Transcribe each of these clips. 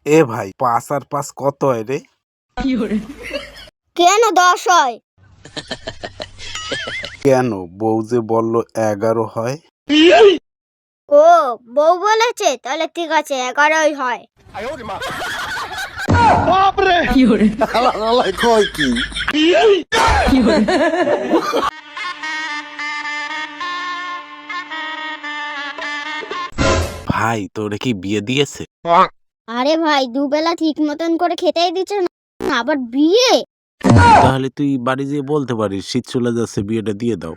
এ ভাই ৫ আর ৫ কত হয় রে? কেন 10 হয়? কেন বউ যে বললো ১১ হয়? ও বউ বলেছে, তাহলে ঠিক আছে 11ই হয়। ভাই তোরে কি বিয়ে দিয়েছে? আরে ভাই দুবেলা ঠিক মতন করে খেতেই দিচ্ছে না, আবার বিয়ে? তাহলে তুই বাড়ি যেয়ে বলতে পারিস শীত চলে যাচ্ছে, বিয়েটা দিয়ে দাও।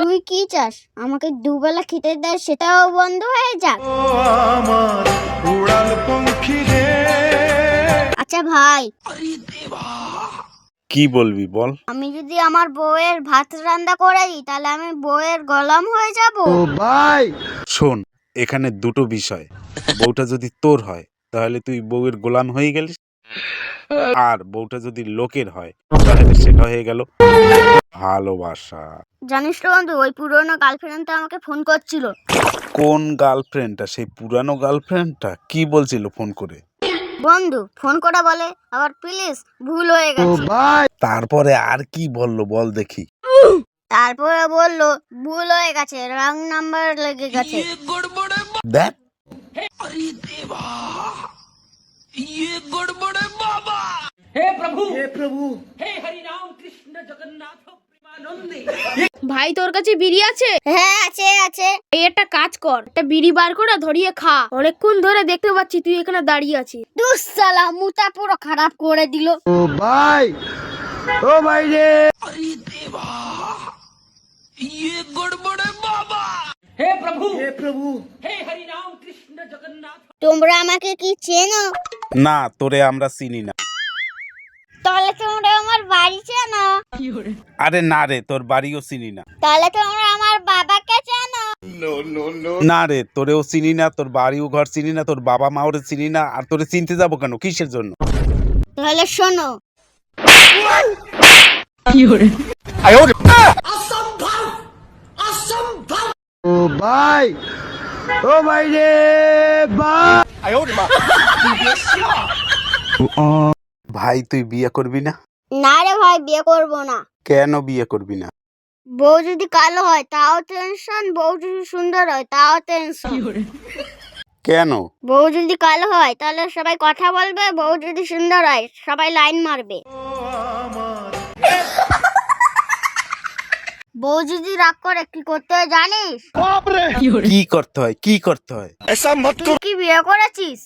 তুই কি চাস আমাকে দুবেলা খেতে দেয় সেটাও বন্ধ হয়ে যাক? আচ্ছা ভাই, কি বলবি বল। আমি যদি আমার বউয়ের ভাত রান্না করে দিই তাহলে আমি বউয়ের গোলাম হয়ে যাব? শোন, এখানে দুটো বিষয়। বউটা যদি তোর হয় তাহলে তুই বউয়ের গোলাম হয়ে গেলিস, আর বউটা যদি লোকের হয় তাহলে সেটা হয়ে গেল ভালোবাসা। জানিস তো বন্ধু, ওই পুরনো গার্লফ্রেন্ডটা আমাকে ফোন করছিল। কোন গার্লফ্রেন্ডটা? সেই পুরানো গার্লফ্রেন্ডটা কি বলছিল ফোন করে? বন্ধু ফোন করে বলে আবার প্লিজ ভুল হয়ে গেছে। তারপরে আর কি বললো বল দেখি। তারপরে বলল ভুল হয়ে গেছে, রং নাম্বার লেগে গেছে। দেখ ভাই তোর কাছে বিড়ি আছে? হ্যাঁ আছে আছে। এই একটা কাজ কর, একটা বিড়ি বার করে ধরিয়ে খা। অনেকক্ষণ ধরে দেখতে পাচ্ছি তুই এখানে দাঁড়িয়ে আছিস। দুঃসালা মুতা পুরো খারাপ করে দিল। তোমরা আমাকে কি চেনো? না, তোরে আমরা চিনি না। তাহলে তোমরা আমার বাড়ি চেনো? আরে না রে, তোর বাড়িও চিনি না। তাহলে তোমরা আমার বাবাকে চেনো? না রে, তোরেও চিনি না, তোর বাড়িও ঘর চিনি না, তোর বাবা মাওরে চিনি না, আর তোরে চিনতে যাবো কেন, কিসের জন্য? তাহলে শোনো, ভাই তুই বিয়ে করবি না? না রে ভাই বিয়ে করব না। কেন বিয়ে করবি না? বউ যদি কালো হয় তাও টেনশন, বউ যদি সুন্দর হয় তাও টেনশন। কেন? বউ যদি কালো হয় তাহলে সবাই কথা বলবে, বউ যদি সুন্দর হয় সবাই লাইন মারবে। বউ যদি রাগ করে কি করতে হয় জানিস? কি করতে হয়, কি করতে হয়? তুই কি বিয়ে করেছিস?